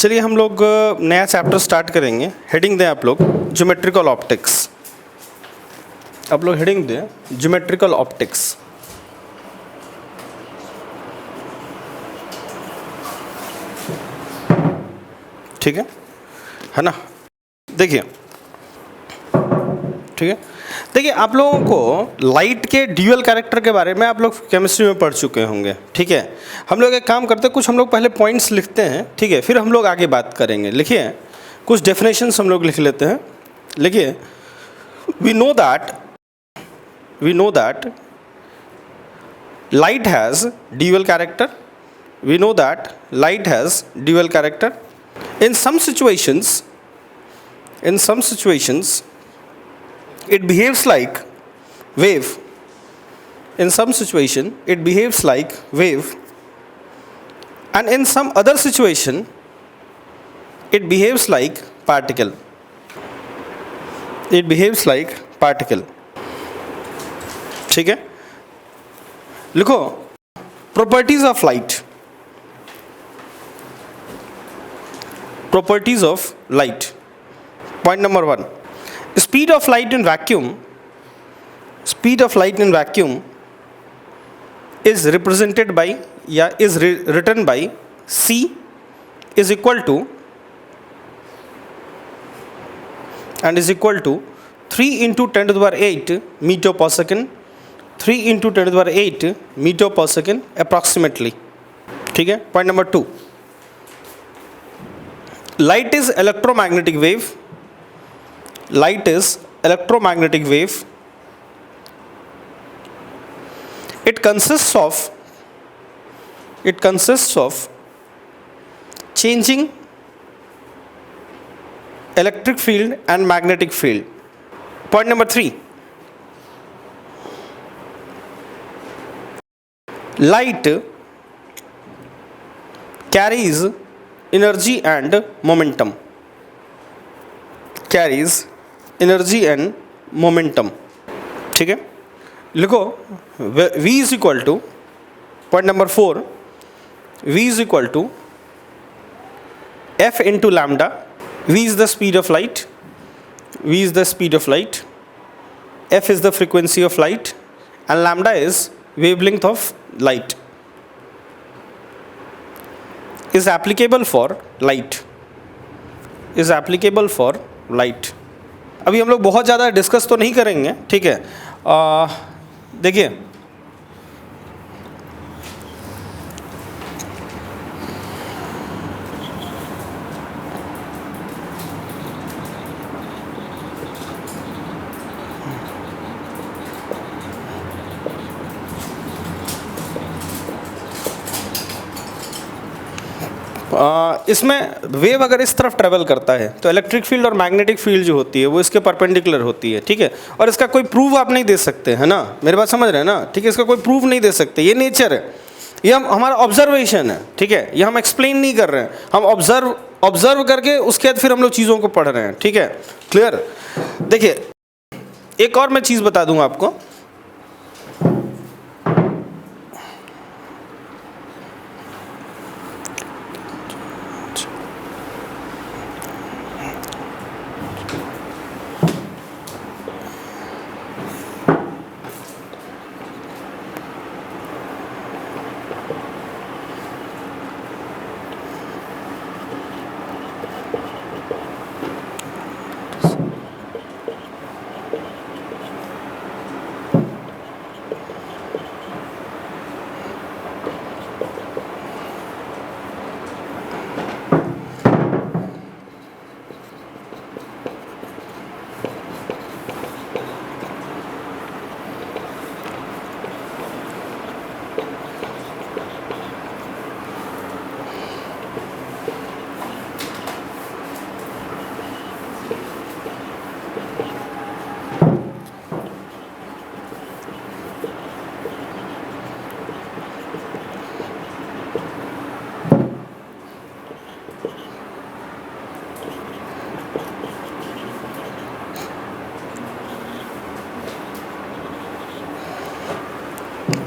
चलिए हम लोग नया चैप्टर स्टार्ट करेंगे। हेडिंग दें आप लोग ज्योमेट्रिकल ऑप्टिक्स। आप लोग हेडिंग दें ज्योमेट्रिकल ऑप्टिक्स। ठीक है ना। देखिए ठीक है, देखिए आप लोगों को लाइट के ड्यूअल कैरेक्टर के बारे में आप लोग केमिस्ट्री में पढ़ चुके होंगे। ठीक है, हम लोग एक काम करते हैं, कुछ हम लोग पहले पॉइंट्स लिखते हैं, ठीक है, फिर हम लोग आगे बात करेंगे। लिखिए कुछ डेफिनेशंस हम लोग लिख लेते हैं। लिखिए we know that light has dual character. We know that light has dual character. In some situations it behaves like wave. In some situation it behaves like wave, and in some other situation it behaves like particle. It behaves like particle. ठीक है, लिखो properties of light. Properties of light. Point number 1, speed of light in vacuum. Speed of light in vacuum is represented by या is written by c is equal to 3 into 10 to the power 8 meter per second, 3 into 10 to the power 8 meter per second approximately. ठीक है। Point number 2, light is electromagnetic wave. Light is electromagnetic wave. It consists of changing electric field and magnetic field. Point number 3, light carries energy and momentum. Carries energy and momentum. ठीक है, लिखो v is equal to, point number 4, v is equal to f into lambda. v is the speed of light. v is the speed of light. f is the frequency of light, and lambda is wavelength of light. Is applicable for light. Is applicable for light. अभी हम लोग बहुत ज़्यादा discuss तो नहीं करेंगे, ठीक है। देखिए इसमें वेव अगर इस तरफ ट्रेवल करता है तो इलेक्ट्रिक फील्ड और मैग्नेटिक फील्ड जो होती है वो इसके परपेंडिकुलर होती है, ठीक है। और इसका कोई प्रूफ आप नहीं दे सकते, है ना, मेरी बात समझ रहे हैं ना, ठीक है। इसका कोई प्रूफ नहीं दे सकते, ये नेचर है, ये हमारा ऑब्जर्वेशन है, ठीक है। ये हम एक्सप्लेन नहीं कर रहे हैं, हम ऑब्जर्व करके उसके बाद फिर हम लोग चीज़ों को पढ़ रहे हैं, ठीक है। क्लियर। देखिए एक और मैं चीज़ बता दूंगा आपको।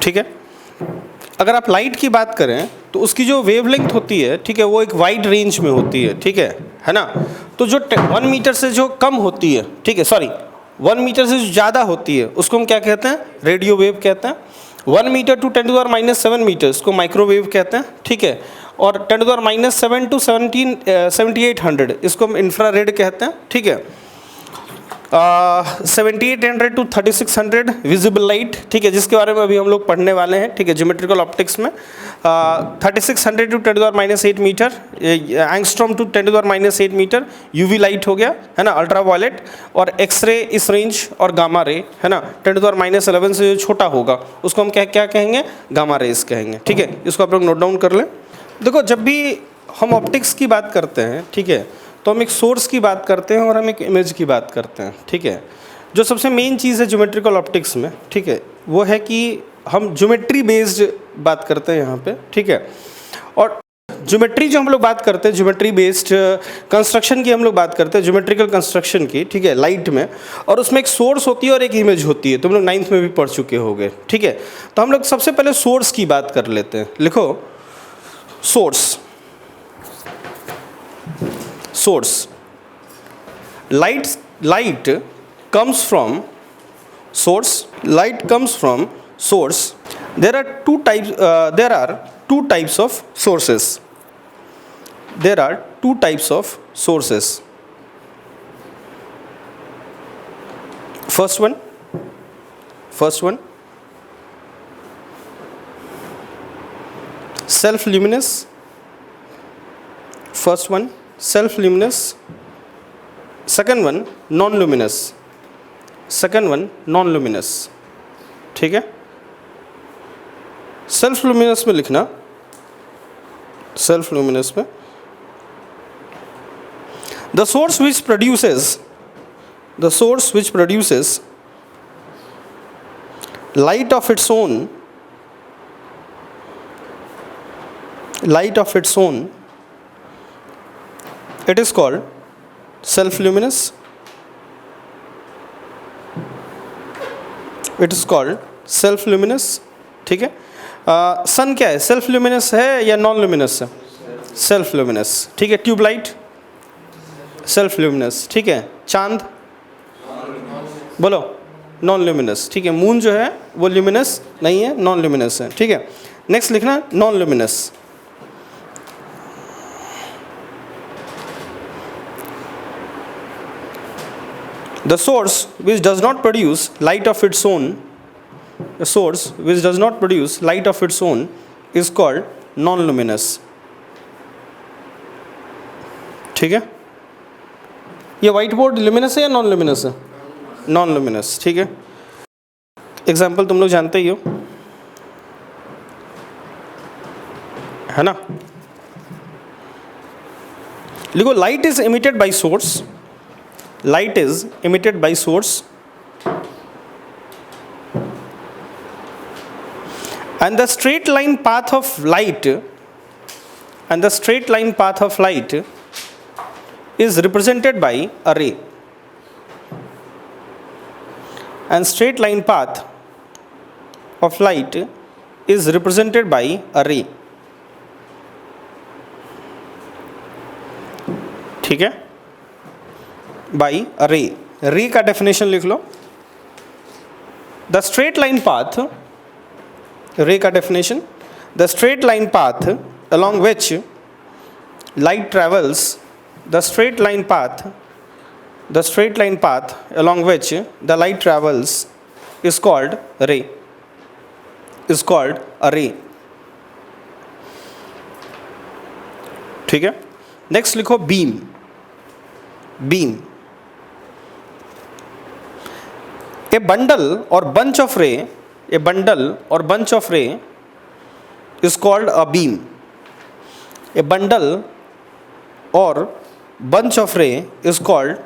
ठीक है। अगर आप लाइट की बात करें तो उसकी जो वेवलेंथ होती है, ठीक है, वो एक वाइड रेंज में होती है ना। तो जो 1 मीटर से जो कम होती है, ठीक है, सॉरी 1 मीटर से जो ज़्यादा होती है उसको हम क्या कहते हैं, रेडियो वेव कहते हैं। 1 मीटर टू 10⁻⁷ मीटर इसको माइक्रोवेव कहते हैं, ठीक है। और 10⁻⁷ टू 7800 इसको हम इंफ्रारेड कहते हैं, ठीक है। 7800 टू 3600 विजिबल लाइट, ठीक है, जिसके बारे में अभी हम लोग पढ़ने वाले हैं, ठीक है, ज्योमेट्रिकल ऑप्टिक्स में। 3600 to 10⁻8 metre angstrom to 10⁻8 metre UV light हो गया, है ना, अल्ट्रा वायलेट। और एक्सरे इस रेंज, और गामा रे, है ना, 10⁻11 से जो छोटा होगा उसको हम क्या कहेंगे, गामा रेस कहेंगे, ठीक है। इसको आप लोग नोट डाउन कर लें। देखो, जब भी हम ऑप्टिक्स की बात करते हैं, ठीक है, तो हम एक सोर्स की बात करते हैं और हम एक इमेज की बात करते हैं, ठीक है। जो सबसे मेन चीज़ है ज्योमेट्रिकल ऑप्टिक्स में, ठीक है, वो है कि हम ज्योमेट्री बेस्ड बात करते हैं यहाँ पे, ठीक है। और ज्योमेट्री जो हम लोग बात करते हैं, ज्योमेट्री बेस्ड कंस्ट्रक्शन की हम लोग बात करते हैं, ज्योमेट्रिकल कंस्ट्रक्शन की, ठीक है, लाइट में। और उसमें एक सोर्स होती है और एक इमेज होती है। तुम लोग 9th में भी पढ़ चुके होंगे, ठीक है। तो हम लोग सबसे पहले सोर्स की बात कर लेते हैं। लिखो source. Source. Light comes from source. Light comes from source. There are two types. There are two types of sources. There are two types of sources. First one. Self-luminous. First one. Self-luminous. Second one non-luminous. ठीक है। Self luminous में लिखना, self luminous में the source which produces light of its own, it is called self-luminous. ठीक है। सन क्या है, self luminous है या नॉन ल्यूमिनस है? सेल्फ ल्यूमिनस, ठीक है। ट्यूबलाइट सेल्फ ल्यूमिनस, ठीक है। चांद बोलो नॉन ल्यूमिनस, ठीक है। मून जो है वो ल्यूमिनस नहीं है, नॉन ल्यूमिनस है, ठीक है। नेक्स्ट लिखना non luminous. The source which does not produce light of its own, is called non-luminous. ठीक है। ये व्हाइट बोर्ड luminous है या नॉन luminous है? नॉन luminous, ठीक है। एग्जाम्पल तुम लोग जानते ही हो, है ना। लिखो light is emitted by source. Light is emitted by source, and the straight line path of light is represented by a ray. And straight line path of light is represented by a ray. ठीक है। by a ray. रे का definition लिख लो। The straight line path, रे का definition, the straight line path along which light travels, the straight line path along which the light travels is called ray, a ray. ठीक है। Next लिखो beam. A bundle or bunch of ray is called a beam. A bundle or bunch of ray is called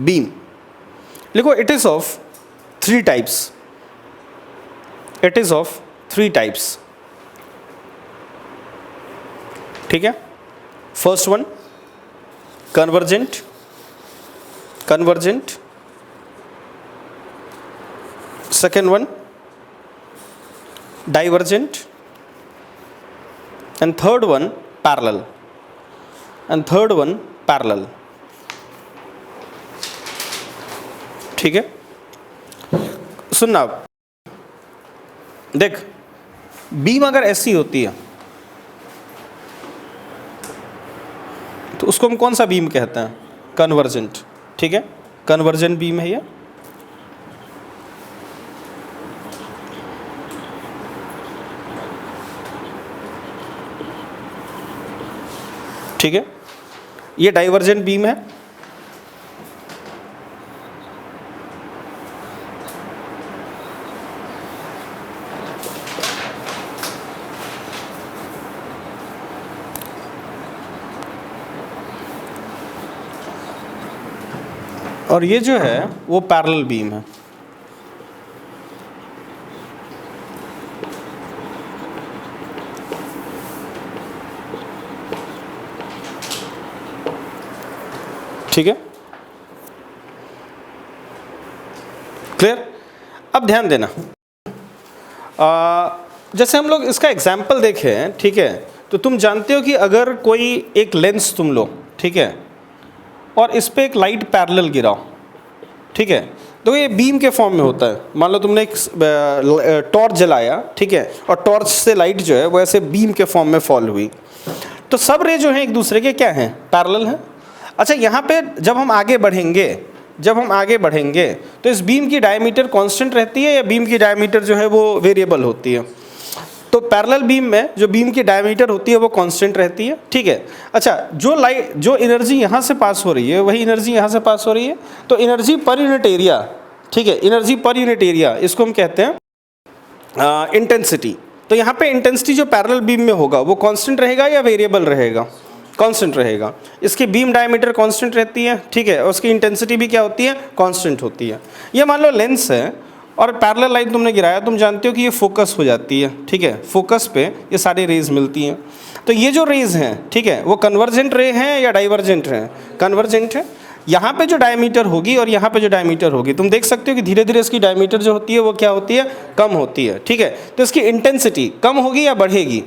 beam. लिखो it is of three types. ठीक है। First one convergent. Second one divergent. and third one parallel, and third one parallel. ठीक है, सुनना अब, देख beam अगर ऐसी होती है तो उसको हम कौन सा बीम कहते हैं? कन्वर्जेंट. ठीक है, कन्वर्जेंट बीम है ये. ठीक है, ये डाइवर्जेंट बीम है. और ये जो है वो पैरेलल बीम है. ठीक है, क्लियर? अब ध्यान देना, जैसे हम लोग इसका एग्जाम्पल देखें, ठीक है, तो तुम जानते हो कि अगर कोई एक लेंस तुम लो, ठीक है, और इस पे एक लाइट पैरेलल गिराओ, ठीक है, तो ये बीम के फॉर्म में होता है. मान लो तुमने एक टॉर्च जलाया, ठीक है, और टॉर्च से लाइट जो है वो ऐसे बीम के फॉर्म में फॉल हुई, तो सब रे जो हैं एक दूसरे के क्या हैं? पैरेलल हैं. अच्छा, यहाँ पे जब हम आगे बढ़ेंगे तो इस बीम की डायमीटर कांस्टेंट रहती है या बीम की डायमीटर जो है वो वेरिएबल होती है? तो पैरेलल बीम में जो बीम की डायमीटर होती है वो कांस्टेंट रहती है. ठीक है. अच्छा, जो एनर्जी यहाँ से पास हो रही है वही एनर्जी यहाँ से पास हो रही है, तो एनर्जी पर यूनिट एरिया, ठीक है, एनर्जी पर यूनिट एरिया, इसको हम कहते हैं इंटेंसिटी. तो यहाँ पे इंटेंसिटी जो पैरेलल बीम में होगा वो कांस्टेंट रहेगा या वेरिएबल रहेगा? कांस्टेंट रहेगा. इसकी बीम डायमीटर कांस्टेंट रहती है, ठीक है, और उसकी इंटेंसिटी भी क्या होती है? कांस्टेंट होती है. ये मान लो लेंस है और पैरेलल लाइट तुमने गिराया, तुम जानते हो कि ये फोकस हो जाती है, ठीक है, फोकस पे ये सारी रेज मिलती हैं. तो ये जो रेज हैं, ठीक है, वो कन्वर्जेंट रे हैं या डाइवर्जेंट हैं? कन्वर्जेंट है. यहाँ पे जो डायमीटर होगी और यहाँ पे जो डायमीटर होगी, तुम देख सकते हो कि धीरे धीरे इसकी डायमीटर जो होती है वो क्या होती है? कम होती है. ठीक है, तो इसकी इंटेंसिटी कम होगी या बढ़ेगी?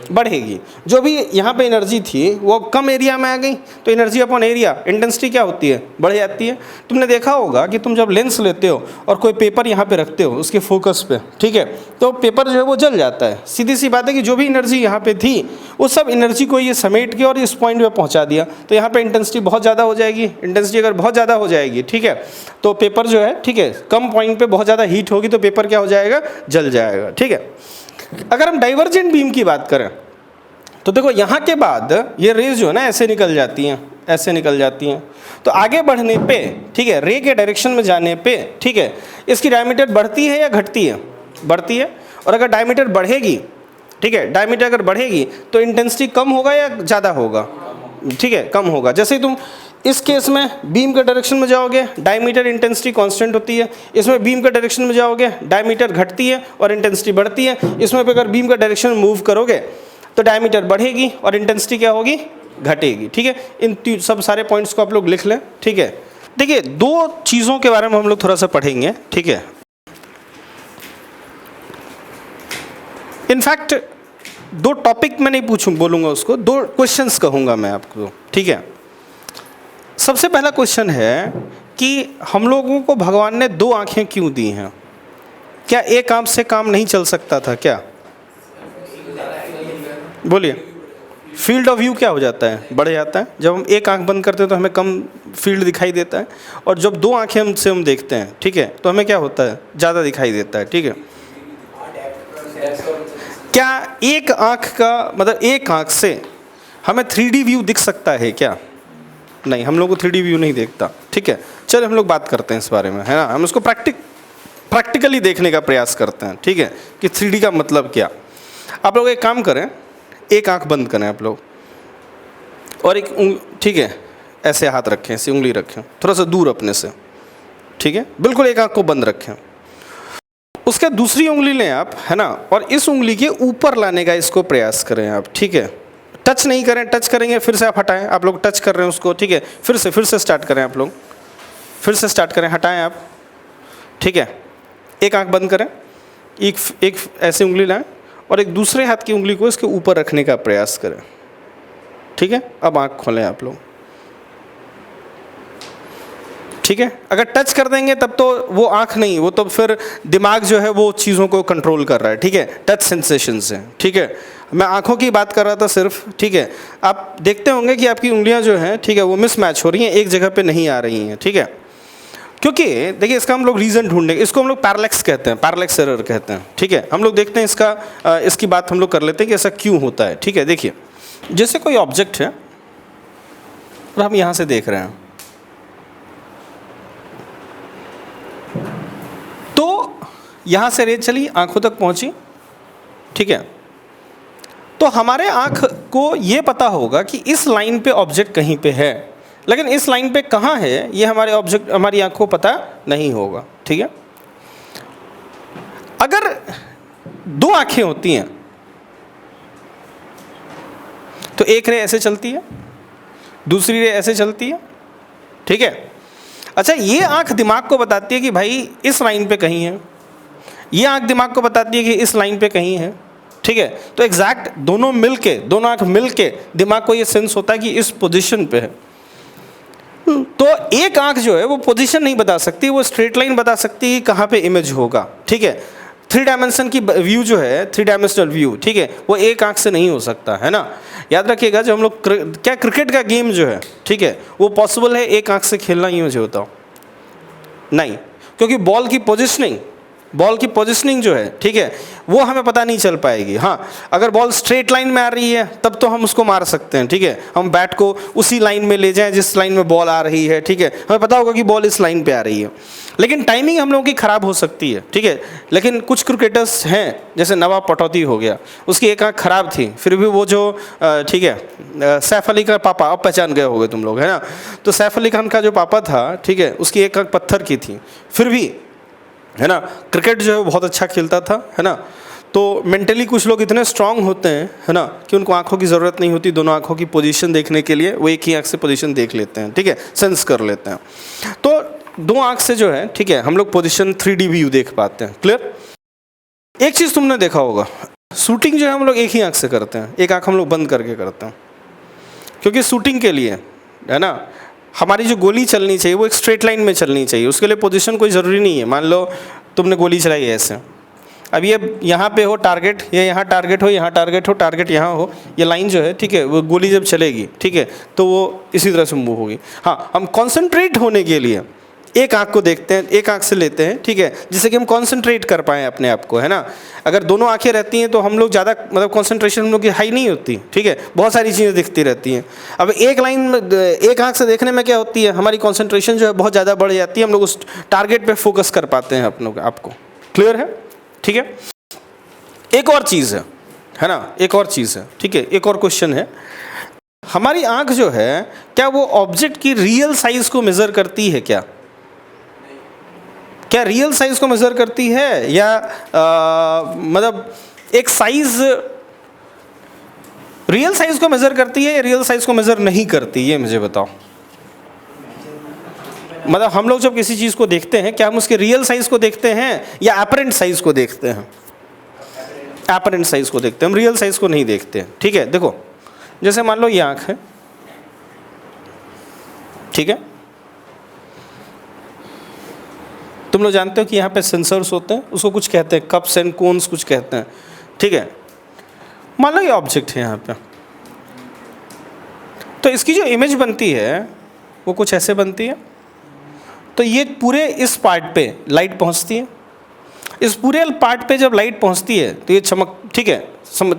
बढ़ेगी. जो भी यहाँ पे एनर्जी थी वो कम एरिया में आ गई, तो एनर्जी अपॉन एरिया, इंटेंसिटी क्या होती है? बढ़ जाती है. तुमने देखा होगा कि तुम जब लेंस लेते हो और कोई पेपर यहाँ पे रखते हो उसके फोकस पे, ठीक है, तो पेपर जो है वो जल जाता है. सीधी सी बात है कि जो भी एनर्जी यहाँ पे थी वो सब एनर्जी को ये समेट के और इस पॉइंट पे पहुँचा दिया, तो यहाँ पे इंटेंसिटी बहुत ज़्यादा हो जाएगी. इंटेंसिटी अगर बहुत ज़्यादा हो जाएगी, ठीक है, तो पेपर जो है, ठीक है, कम पॉइंट पर बहुत ज़्यादा हीट होगी तो पेपर क्या हो जाएगा? जल जाएगा. ठीक है. अगर हम डाइवर्जेंट बीम की बात करें तो देखो यहाँ के बाद ये रेज जो है ना ऐसे निकल जाती हैं, ऐसे निकल जाती हैं. तो आगे बढ़ने पे, ठीक है, रे के डायरेक्शन में जाने पे, ठीक है, इसकी डायमीटर बढ़ती है या घटती है? बढ़ती है. और अगर डायमीटर बढ़ेगी, ठीक है, डायमीटर अगर बढ़ेगी तो इंटेंसिटी कम होगा या ज़्यादा होगा? ठीक है, कम होगा. जैसे तुम इस केस में बीम के डायरेक्शन में जाओगे, डायमीटर इंटेंसिटी कांस्टेंट होती है. इसमें बीम के डायरेक्शन में जाओगे, डायमीटर घटती है और इंटेंसिटी बढ़ती है. इसमें अगर बीम का डायरेक्शन मूव करोगे तो डायमीटर बढ़ेगी और इंटेंसिटी क्या होगी? घटेगी. ठीक है, इन सब सारे पॉइंट्स को आप लोग लिख लें. ठीक है. देखिए, दो चीज़ों के बारे में हम लोग थोड़ा सा पढ़ेंगे. ठीक है, इनफैक्ट दो टॉपिक मैं नहीं बोलूँगा उसको, दो क्वेश्चंस कहूँगा मैं आपको. ठीक है. सबसे पहला क्वेश्चन है कि हम लोगों को भगवान ने दो आँखें क्यों दी हैं? क्या एक आँख से काम नहीं चल सकता था क्या? बोलिए. फील्ड ऑफ व्यू क्या हो जाता है? बढ़ जाता है. जब हम एक आंख बंद करते हैं तो हमें कम फील्ड दिखाई देता है, और जब दो आंखें हम देखते हैं, ठीक है, तो हमें क्या होता है? ज़्यादा दिखाई देता है. ठीक है. क्या एक आंख का मतलब एक आंख से हमें 3D व्यू दिख सकता है क्या? नहीं, हम लोग को 3D व्यू नहीं देखता. ठीक है. चलो हम लोग बात करते हैं इस बारे में, है ना. हम उसको प्रैक्टिकली देखने का प्रयास करते हैं. ठीक है, कि 3D का मतलब क्या. आप लोग एक काम करें, एक आंख बंद करें आप लोग, और एक ठीक है, ऐसे हाथ रखें, ऐसे उंगली रखें थोड़ा सा दूर अपने से. ठीक है, बिल्कुल एक आंख को बंद रखें. उसके दूसरी उंगली लें आप, है ना, और इस उंगली के ऊपर लाने का इसको प्रयास करें आप. ठीक है. टच नहीं करें, टच करेंगे फिर से आप हटाएं. आप लोग टच कर रहे हैं उसको. ठीक है, फिर से स्टार्ट करें आप लोग, फिर से स्टार्ट करें, हटाएं आप. ठीक है. एक आंख बंद करें, एक ऐसे उंगली लाएं और एक दूसरे हाथ की उंगली को इसके ऊपर रखने का प्रयास करें। ठीक है, अब आँख खोलें आप लोग। ठीक है, अगर टच कर देंगे तब तो वो आँख नहीं, वो तो फिर दिमाग जो है वो चीज़ों को कंट्रोल कर रहा है। ठीक है, टच सेंसेशन से। ठीक है, मैं आँखों की बात कर रहा था सिर्फ। ठीक है, आप देखते होंगे कि आपकी उंगलियां जो हैं, ठीक है, वो मिसमैच हो रही हैं, एक जगह पे नहीं आ रही हैं। ठीक है, क्योंकि देखिए इसका हम लोग रीज़न ढूंढेंगे, इसको हम लोग पैरालैक्स कहते हैं, पैरालैक्स एरर कहते हैं। ठीक है, हम लोग देखते हैं इसकी बात हम लोग कर लेते हैं कि ऐसा क्यों होता है। ठीक है, देखिए जैसे कोई ऑब्जेक्ट है और हम यहाँ से देख रहे हैं, तो यहाँ से रेज चली, आंखों तक पहुँची। ठीक है, तो हमारे आँख को ये पता होगा कि इस लाइन पे ऑब्जेक्ट कहीं पे है, लेकिन इस लाइन पे कहाँ है ये हमारी आँख को पता नहीं होगा। ठीक है, अगर दो आँखें होती हैं तो एक रे ऐसे चलती है, दूसरी रे ऐसे चलती है। ठीक है, अच्छा ये आँख दिमाग को बताती है कि भाई इस लाइन पे कहीं है, ये आँख दिमाग को बताती है कि इस लाइन पे कहीं है। ठीक है, तो एग्जैक्ट दोनों आँख मिलके दिमाग को ये सेंस होता है कि इस पोजीशन पे है। तो एक आँख जो है वो पोजीशन नहीं बता सकती, वो स्ट्रेट लाइन बता सकती है कहाँ पे इमेज होगा। ठीक है, 3 डायमेंशन की व्यू जो है, 3 डायमेंशनल व्यू, ठीक है, वो एक आँख से नहीं हो सकता है ना। याद रखिएगा, जो हम लोग क्रिकेट का गेम जो है, ठीक है, वो पॉसिबल है एक आँख से खेलना, ही मुझे बताओ नहीं, क्योंकि बॉल की पोजिशनिंग जो है, ठीक है, वो हमें पता नहीं चल पाएगी। हाँ, अगर बॉल स्ट्रेट लाइन में आ रही है तब तो हम उसको मार सकते हैं। ठीक है, हम बैट को उसी लाइन में ले जाएं जिस लाइन में बॉल आ रही है। ठीक है, हमें पता होगा कि बॉल इस लाइन पे आ रही है, लेकिन टाइमिंग हम लोगों की ख़राब हो सकती है। ठीक है, लेकिन कुछ क्रिकेटर्स हैं, जैसे नवाब पटौदी हो गया, उसकी एक आँख ख़राब थी, फिर भी वो जो ठीक है, सैफ अली का पापा, अब पहचान गए होंगे तुम लोग, है ना। तो सैफ अली खान का जो पापा था, ठीक है, उसकी एक आँख पत्थर की थी, फिर भी, है ना, क्रिकेट जो है बहुत अच्छा खेलता था, है ना। तो मेंटली कुछ लोग इतने स्ट्रांग होते हैं, है ना, कि उनको आंखों की ज़रूरत नहीं होती दोनों आंखों की पोजीशन देखने के लिए, वो एक ही आंख से पोजीशन देख लेते हैं। ठीक है, सेंस कर लेते हैं। तो दो आंख से जो है, ठीक है, हम लोग पोजीशन 3D व्यू देख पाते हैं। क्लियर। एक चीज़ तुमने देखा होगा, शूटिंग जो है हम लोग एक ही आंख से करते हैं, एक आंख हम लोग बंद करके करते हैं, क्योंकि शूटिंग के लिए, है ना, हमारी जो गोली चलनी चाहिए वो एक स्ट्रेट लाइन में चलनी चाहिए। उसके लिए पोजीशन कोई ज़रूरी नहीं है। मान लो तुमने गोली चलाई है ऐसे, अब ये यहाँ पे हो टारगेट, ये यहाँ टारगेट हो, यहाँ टारगेट हो, टारगेट यहाँ हो, ये लाइन जो है, ठीक है, वो गोली जब चलेगी, ठीक है, तो वो इसी तरह से मूव होगी। हाँ, हम कॉन्सेंट्रेट होने के लिए एक आँख को देखते हैं, एक आँख से लेते हैं, ठीक है, जिससे कि हम कॉन्सेंट्रेट कर पाएँ अपने आप को, है ना। अगर दोनों आँखें रहती हैं तो हम लोग ज़्यादा, मतलब कॉन्सेंट्रेशन हम लोग की हाई नहीं होती। ठीक है, बहुत सारी चीज़ें दिखती रहती हैं। अब एक लाइन में, एक आँख से देखने में क्या होती है, हमारी कॉन्सेंट्रेशन जो है बहुत ज़्यादा बढ़ जाती है, हम लोग उस टारगेट पर फोकस कर पाते हैं अपनों आपको। क्लियर है। ठीक है, एक और चीज़ है ना, एक और चीज़ है, ठीक है, एक और क्वेश्चन है, हमारी आँख जो है क्या वो ऑब्जेक्ट की रियल साइज को मेज़र करती है क्या? क्या रियल साइज को मेज़र करती है, या मतलब एक साइज रियल साइज को मेज़र करती है या रियल साइज को मेज़र नहीं करती, ये मुझे बताओ। मतलब हम लोग जब किसी चीज़ को देखते हैं, क्या हम उसके रियल साइज को देखते हैं या एपरेंट साइज को देखते हैं? एपरेंट साइज को देखते हैं, हम रियल साइज को नहीं देखते हैं। ठीक है, देखो, जैसे मान लो ये आँख है, ठीक है, तुम लोग जानते हो कि यहाँ पे सेंसर्स होते हैं, उसको कुछ कहते हैं, कप्स एंड कोन्स कुछ कहते हैं। ठीक है, मान लो ये ऑब्जेक्ट है यहाँ पे, तो इसकी जो इमेज बनती है वो कुछ ऐसे बनती है। तो ये पूरे इस पार्ट पे लाइट पहुँचती है, इस पूरे पार्ट पे जब लाइट पहुँचती है तो ये चमक, ठीक है, समझ,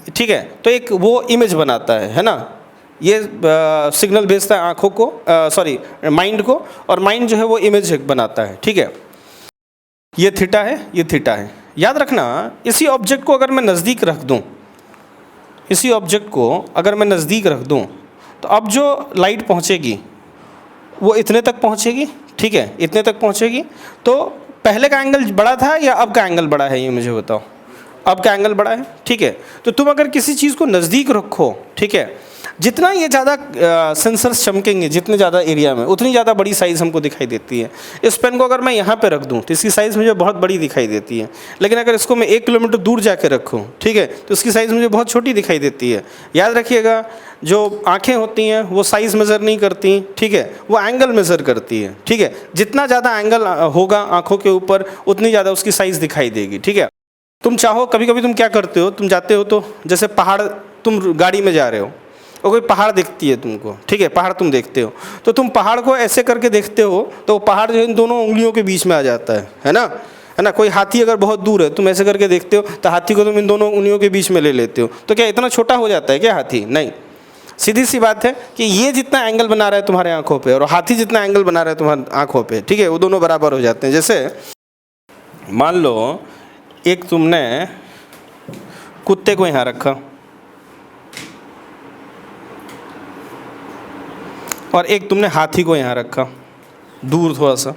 ठीक है, तो एक वो इमेज बनाता है ना, ये सिग्नल भेजता है आँखों को, सॉरी माइंड को, और माइंड जो है वो इमेज बनाता है। ठीक है, ये थीटा है, ये थीटा है। याद रखना, इसी ऑब्जेक्ट को अगर मैं नज़दीक रख दूं, इसी ऑब्जेक्ट को अगर मैं नज़दीक रख दूं, तो अब जो लाइट पहुंचेगी वो इतने तक पहुंचेगी। ठीक है, इतने तक पहुंचेगी। तो पहले का एंगल बड़ा था या अब का एंगल बड़ा है, ये मुझे बताओ। अब का एंगल बड़ा है। ठीक है, तो तुम अगर किसी चीज़ को नज़दीक रखो, ठीक है, जितना ये ज़्यादा सेंसर्स चमकेंगे जितने ज़्यादा एरिया में, उतनी ज़्यादा बड़ी साइज़ हमको दिखाई देती है। इस पेन को अगर मैं यहाँ पे रख दूँ तो इसकी साइज़ मुझे बहुत बड़ी दिखाई देती है, लेकिन अगर इसको मैं 1 किलोमीटर दूर जाके रखूँ, ठीक है, तो इसकी साइज़ मुझे बहुत छोटी दिखाई देती है। याद रखिएगा, जो आँखें होती हैं वो साइज़ मेज़र नहीं करती, ठीक है, वो एंगल मेज़र करती है, ठीक है। जितना ज़्यादा एंगल होगा आँखों के ऊपर, उतनी ज़्यादा उसकी साइज़ दिखाई देगी, ठीक है। तुम चाहो, कभी कभी तुम क्या करते हो, तुम जाते हो तो जैसे पहाड़, तुम गाड़ी में जा रहे हो और कोई पहाड़ दिखती है तुमको, ठीक है, पहाड़ तुम देखते हो, तो तुम पहाड़ को ऐसे करके देखते हो तो वो पहाड़ जो है इन दोनों उंगलियों के बीच में आ जाता है ना, है ना। कोई हाथी अगर बहुत दूर है, तुम ऐसे करके देखते हो तो हाथी को तुम इन दोनों उंगलियों के बीच में ले लेते हो, तो क्या इतना छोटा हो जाता है क्या हाथी? नहीं। सीधी सी बात है कि ये जितना एंगल बना रहा है तुम्हारे आंखों पे और हाथी जितना एंगल बना रहा है तुम्हारे आंखों पे, ठीक है, वो दोनों बराबर हो जाते हैं। जैसे मान लो एक तुमने कुत्ते को यहाँ रखा और एक तुमने हाथी को यहाँ रखा दूर थोड़ा सा,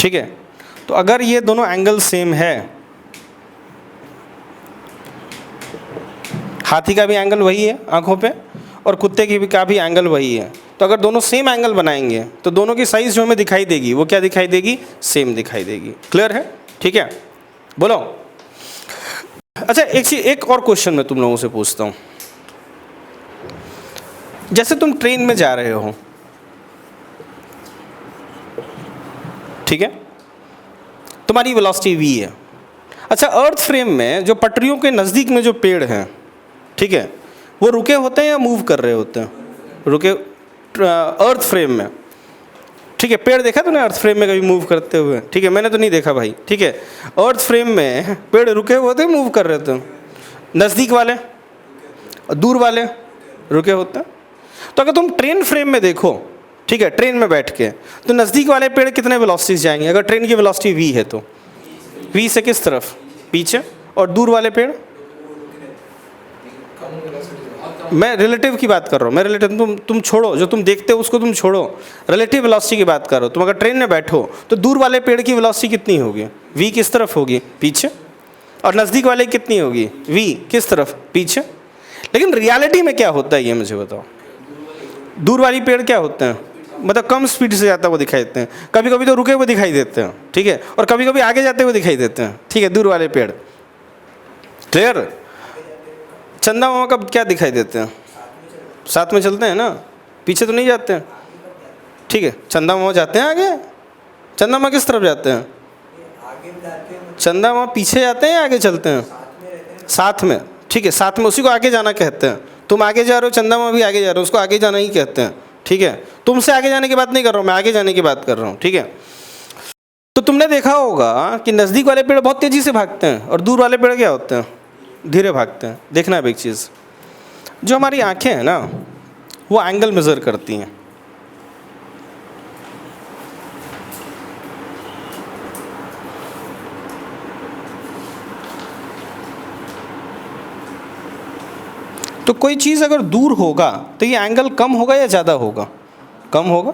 ठीक है। तो अगर ये दोनों एंगल सेम है, हाथी का भी एंगल वही है आंखों पे और कुत्ते की भी का भी एंगल वही है, तो अगर दोनों सेम एंगल बनाएंगे तो दोनों की साइज़ जो हमें दिखाई देगी वो क्या दिखाई देगी? सेम दिखाई देगी। क्लियर है? ठीक है, बोलो। अच्छा, एक और क्वेश्चन मैं तुम लोगों से पूछता हूँ। जैसे तुम ट्रेन में जा रहे हो, ठीक है, तुम्हारी वेलोसिटी v है। अच्छा, अर्थ फ्रेम में जो पटरियों के नज़दीक में जो पेड़ हैं, ठीक है, वो रुके होते हैं या मूव कर रहे होते हैं? रुके, अर्थ फ्रेम में, ठीक है। पेड़ देखा तूने अर्थ फ्रेम में कभी मूव करते हुए? ठीक है, मैंने तो नहीं देखा भाई, ठीक है। अर्थ फ्रेम में पेड़ रुके हुए होते हैं, मूव कर रहे होते हैं? नज़दीक वाले और दूर वाले रुके होते हैं। तो अगर तुम ट्रेन फ्रेम में देखो, ठीक है, ट्रेन में बैठ के, तो नज़दीक वाले पेड़ कितने वेलोसिटी से जाएंगे? अगर ट्रेन की वेलोसिटी v है तो v से किस तरफ? पीछे। और दूर वाले पेड़? मैं रिलेटिव की बात कर रहा हूँ, मैं रिलेटिव, तुम छोड़ो, जो तुम देखते हो उसको तुम छोड़ो, रिलेटिव वेलोसिटी की बात कर रहा हो। तुम अगर ट्रेन में बैठो तो दूर वाले पेड़ की वेलोसिटी कितनी होगी? v किस तरफ होगी? पीछे। और नज़दीक वाले कितनी होगी? v किस तरफ? पीछे। लेकिन रियलिटी में क्या होता है ये मुझे बताओ। दूर वाली पेड़ क्या होते हैं? मतलब कम स्पीड से जाता हुआ दिखाई देते हैं, कभी कभी तो रुके हुए दिखाई देते हैं, ठीक है, और कभी कभी आगे जाते हुए दिखाई देते हैं, ठीक है, दूर वाले पेड़। क्लियर? चंदा मामा कब क्या दिखाई देते हैं? साथ में चलते हैं ना, पीछे तो नहीं जाते हैं, ठीक है। चंदा मामा जाते हैं आगे? चंदा मामा किस तरफ जाते हैं? चंदा मामा पीछे जाते हैं, आगे चलते हैं? साथ में, ठीक है, साथ में, उसी को आगे जाना कहते हैं। तुम आगे जा रहे हो, चंदा मामा भी आगे जा रहे हो, उसको आगे जाना ही कहते हैं, ठीक है। तुमसे आगे जाने की बात नहीं कर रहा हूँ, मैं आगे जाने की बात कर रहा हूँ, ठीक है। तो तुमने देखा होगा कि नज़दीक वाले पेड़ बहुत तेज़ी से भागते हैं और दूर वाले पेड़ क्या होते हैं? धीरे भागते हैं। देखना है एक चीज़, जो हमारी आंखें हैं ना, वो एंगल मेज़र करती हैं। तो कोई चीज़ अगर दूर होगा तो ये एंगल कम होगा या ज़्यादा होगा? कम होगा।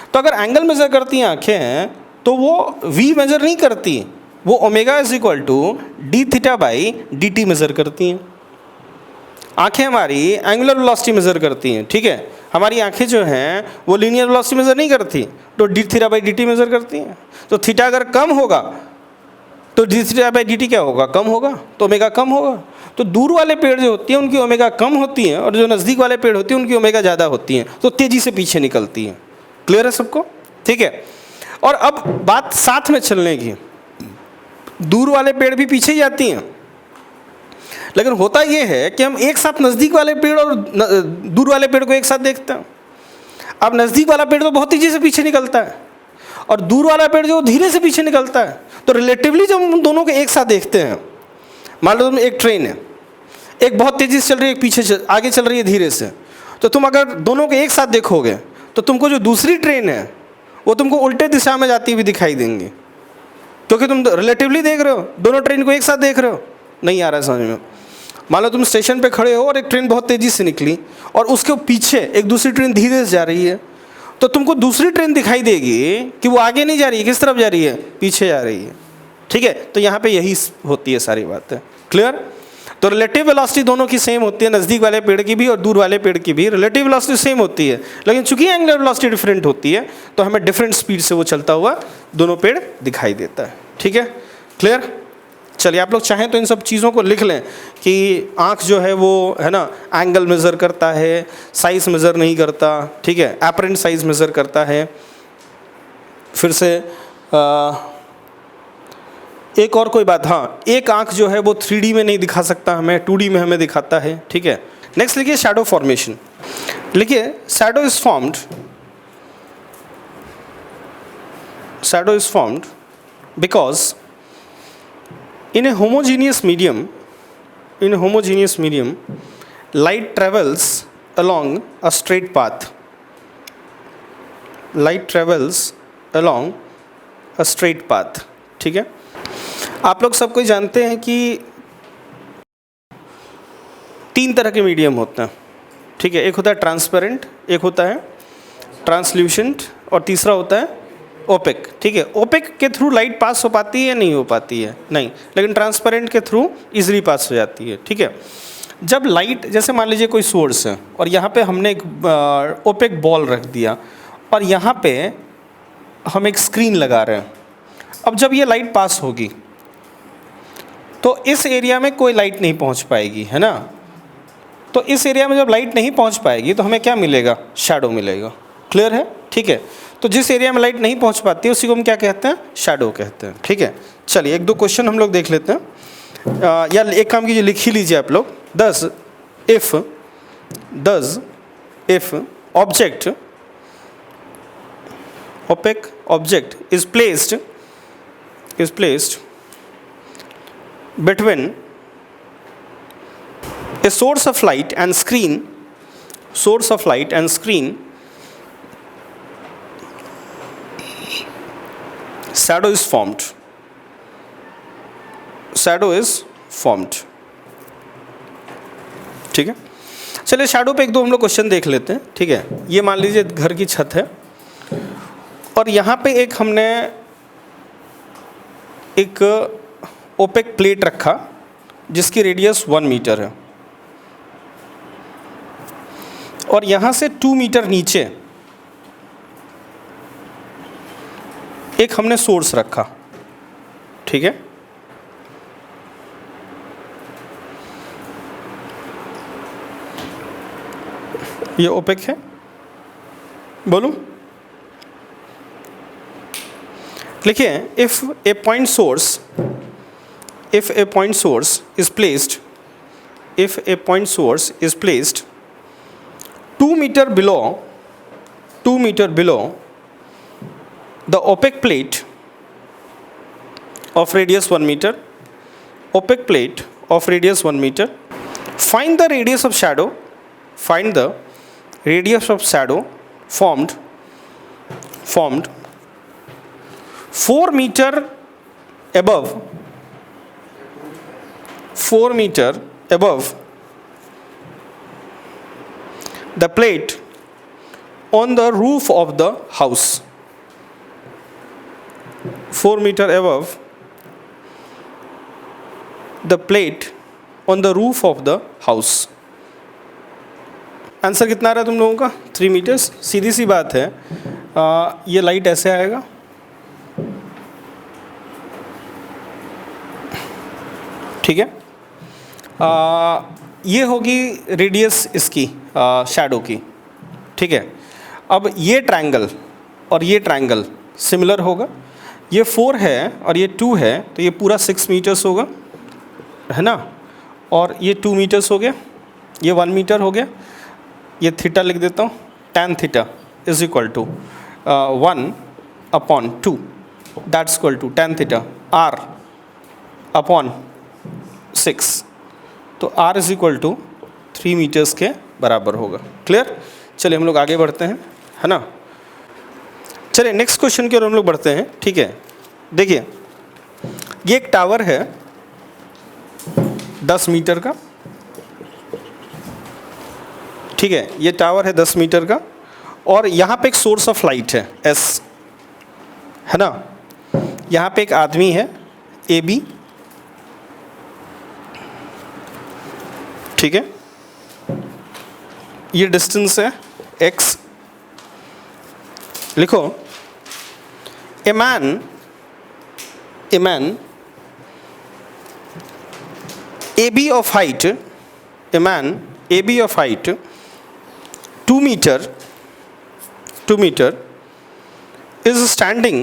तो अगर एंगल मेज़र करती हैं आंखें हैं तो वो v मेज़र नहीं करती, वो omega is equal to d theta by d t measure करती हैं। आंखें हमारी एंगुलर वेलोसिटी मेज़र करती हैं, ठीक है। हमारी आंखें जो हैं वो लीनियर वेलोसिटी मेज़र नहीं करती, तो D theta by d t measure करती हैं। तो थीटा अगर कम होगा तो D theta by d T क्या होगा? कम होगा, तो ओमेगा कम होगा। तो दूर वाले पेड़ जो होती हैं उनकी ओमेगा कम होती हैं और जो नज़दीक वाले पेड़ होती हैं उनकी ओमेगा ज़्यादा होती हैं, तो तेज़ी से पीछे निकलती हैं। क्लियर है सबको? ठीक है। और अब बात साथ में चलने की, दूर वाले पेड़ भी पीछे ही जाती हैं, लेकिन होता यह है कि हम एक साथ नज़दीक वाले पेड़ और दूर वाले पेड़ को एक साथ देखते हैं। अब नज़दीक वाला पेड़ तो बहुत तेज़ी से पीछे निकलता है और दूर वाला पेड़ जो धीरे से पीछे निकलता है, तो रिलेटिवली जब हम दोनों को एक साथ देखते हैं, मान लो तुम एक ट्रेन है, एक बहुत तेज़ी से चल रही है, एक पीछे आगे चल रही है धीरे से, तो तुम अगर दोनों को एक साथ देखोगे तो तुमको जो दूसरी ट्रेन है वो तुमको उल्टे दिशा में जाती हुई दिखाई देंगी, क्योंकि तुम रिलेटिवली देख रहे हो, दोनों ट्रेन को एक साथ देख रहे हो। नहीं आ रहा है समझ में? मान लो तुम स्टेशन पे खड़े हो और एक ट्रेन बहुत तेज़ी से निकली और उसके पीछे एक दूसरी ट्रेन धीरे से जा रही है, तो तुमको दूसरी ट्रेन दिखाई देगी कि वो आगे नहीं जा रही है, किस तरफ जा रही है? पीछे जा रही है। ठीक है, तो यहाँ पे यही होती है सारी बातें। क्लियर? तो रिलेटिव वेलोसिटी दोनों की सेम होती है, नज़दीक वाले पेड़ की भी और दूर वाले पेड़ की भी रिलेटिव वेलोसिटी सेम होती है, लेकिन चूंकि एंगुलर वेलोसिटी डिफरेंट होती है तो हमें डिफरेंट स्पीड से वो चलता हुआ दोनों पेड़ दिखाई देता है। ठीक है, क्लियर? चलिए आप लोग चाहें तो इन सब चीज़ों को लिख लें कि आँख जो है वो है ना एंगल मेज़र करता है, साइज़ मेज़र नहीं करता, ठीक है, एपरेंट साइज़ मेज़र करता है। फिर से एक और कोई बात, हाँ, एक आँख जो है वो 3D में नहीं दिखा सकता हमें, 2D में हमें दिखाता है। ठीक है, नेक्स्ट लिखिए शैडो फॉर्मेशन। लिखिए shadow is formed because in a homogeneous medium light travels along a straight path. ठीक है, आप लोग सब कोई जानते हैं कि 3 तरह के मीडियम होते हैं। ठीक है, एक होता है ट्रांसपेरेंट, एक होता है ट्रांसल्यूसेंट और तीसरा होता है ओपेक। ठीक है, ओपेक के थ्रू लाइट पास हो पाती है या नहीं हो पाती है? नहीं, लेकिन ट्रांसपेरेंट के थ्रू इजीली पास हो जाती है। ठीक है, जब लाइट, जैसे मान लीजिए कोई सोर्स है और यहाँ पे हमने एक ओपेक बॉल रख दिया और यहाँ पे हम एक स्क्रीन लगा रहे हैं। अब जब ये लाइट पास होगी तो इस एरिया में कोई लाइट नहीं पहुँच पाएगी, है ना? तो इस एरिया में जब लाइट नहीं पहुँच पाएगी तो हमें क्या मिलेगा? शैडो मिलेगा। क्लियर है? ठीक है, तो जिस एरिया में लाइट नहीं पहुंच पाती है उसी को हम क्या कहते हैं? शैडो कहते हैं। ठीक है, चलिए एक दो क्वेश्चन हम लोग देख लेते हैं, या एक काम कीजिए, लिख ही लीजिए आप लोग। दस if object opaque object is placed between a source of light and screen shadow is formed। ठीक है, चलिए शैडो पे एक दो हम लोग क्वेश्चन देख लेते हैं। ठीक है, ये मान लीजिए घर की छत है और यहाँ पे एक हमने एक ओपेक प्लेट रखा जिसकी रेडियस 1 मीटर है और यहाँ से 2 मीटर नीचे एक हमने सोर्स रखा। ठीक है, ये ओपेक है, बोलूं? लिखिए if A point source is placed 2 meter below the opaque plate of radius 1 meter, find the radius of shadow formed 4 meter above the plate on the roof of the house। 4 meter above the plate on the roof of the house। Answer कितना आ रहा है तुम लोगों का? 3 metres. सीधी सी बात है, ये light ऐसे आएगा, ठीक है, ये होगी रेडियस इसकी शैडो की। ठीक है, अब ये ट्रायंगल और ये ट्रायंगल सिमिलर होगा, ये 4 है और ये 2 है तो ये पूरा 6 मीटर्स होगा, है ना? और ये 2 मीटर्स हो गया, ये 1 मीटर हो गया। ये थीटा लिख देता हूँ, tan theta is equal to 1/2, that's equal to tan theta r/6, तो r is equal to 3 metres के बराबर होगा। क्लियर? चलिए हम लोग आगे बढ़ते हैं, है ना? चलिए नेक्स्ट क्वेश्चन की ओर हम लोग बढ़ते हैं। ठीक है, देखिए ये एक टावर है 10 मीटर का। ठीक है, ये टावर है 10 मीटर का और यहाँ पे एक सोर्स ऑफ लाइट है S, है ना? यहाँ पे एक आदमी है, ए बी, ठीक है, ये डिस्टेंस है x। लिखो a man A B of height, a man A B of height 2 metre is standing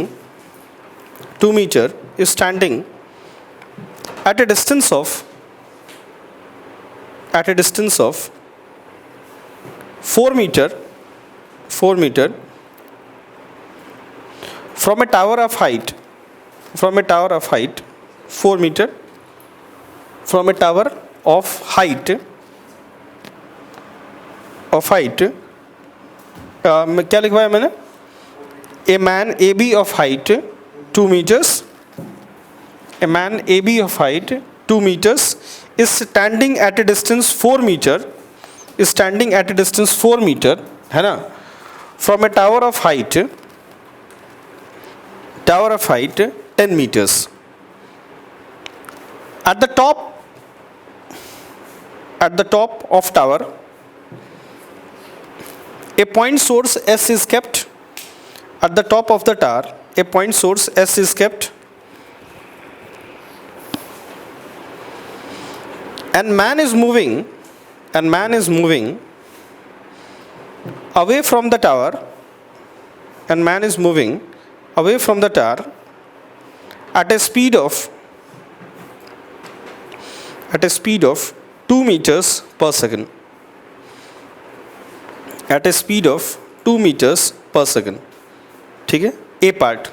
2 meter is standing at a distance of 4 meter from a tower of height 4 meter from a tower of height क्या लिखवाया मैंने? A man AB of height 2 meters, a man AB of height 2 meters is standing at a distance 4 meter, है ना, from a tower of height 10 meters. At the top of tower, a point source S is kept. At the top of the tower, a point source S is kept, and man is moving away from the tower, at a speed of 2 meters per second. At a speed of 2 meters per second. ठीक है, A part,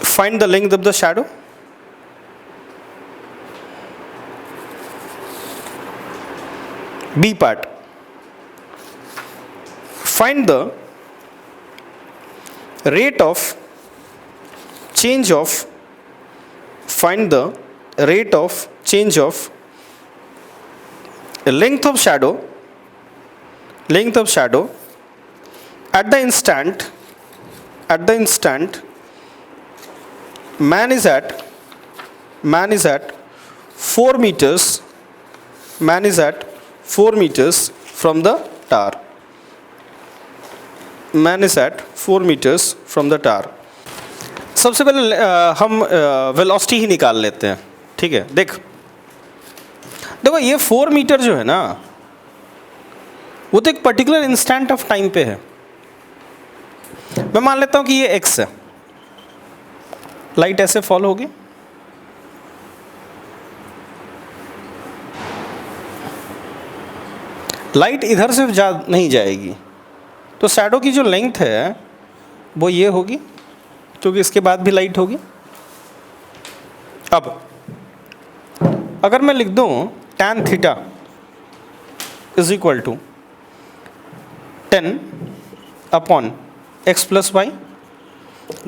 find the length of the shadow. B part, find the rate of change of length of shadow at the instant man is at 4 meters from the tower. सबसे पहले हम velocity ही निकाल लेते हैं, ठीक है। देखो ये 4 मीटर जो है ना, वो तो एक पर्टिकुलर इंस्टेंट ऑफ टाइम पे है। मैं मान लेता हूं कि ये x है, लाइट ऐसे फॉल होगी, लाइट इधर से जा नहीं जाएगी, तो शैडो की जो लेंथ है वो ये होगी, क्योंकि इसके बाद भी लाइट होगी। अब अगर मैं लिख दूं tan theta is equal to 10 upon x plus y,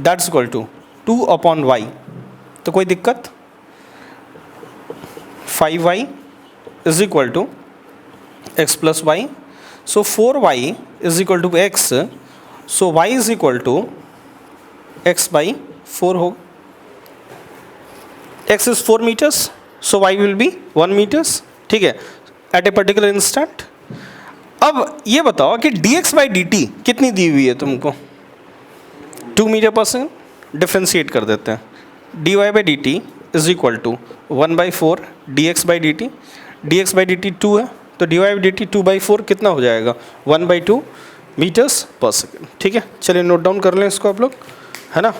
that's equal to 2 upon y, तो कोई दिक्कत? 5y is equal to x plus y, so 4y is equal to x, so y is equal to x by 4 होगा। x is 4 metres, so y will be 1 metres, ठीक है, eight a particular instant. अब ये बताओ कि dx by dt कितनी दी हुई है तुमको? 2 मीटर पर सेकेंड। डिफ्रेंशिएट कर देते हैं, dy by dt is equal to 1/4 dx by dt, dx by dt 2 है, तो dy बाई dt 2/4 कितना हो जाएगा? 1/2 मीटर्स पर सेकेंड, ठीक है। चलिए नोट डाउन कर लें इसको आप लोग, है ना।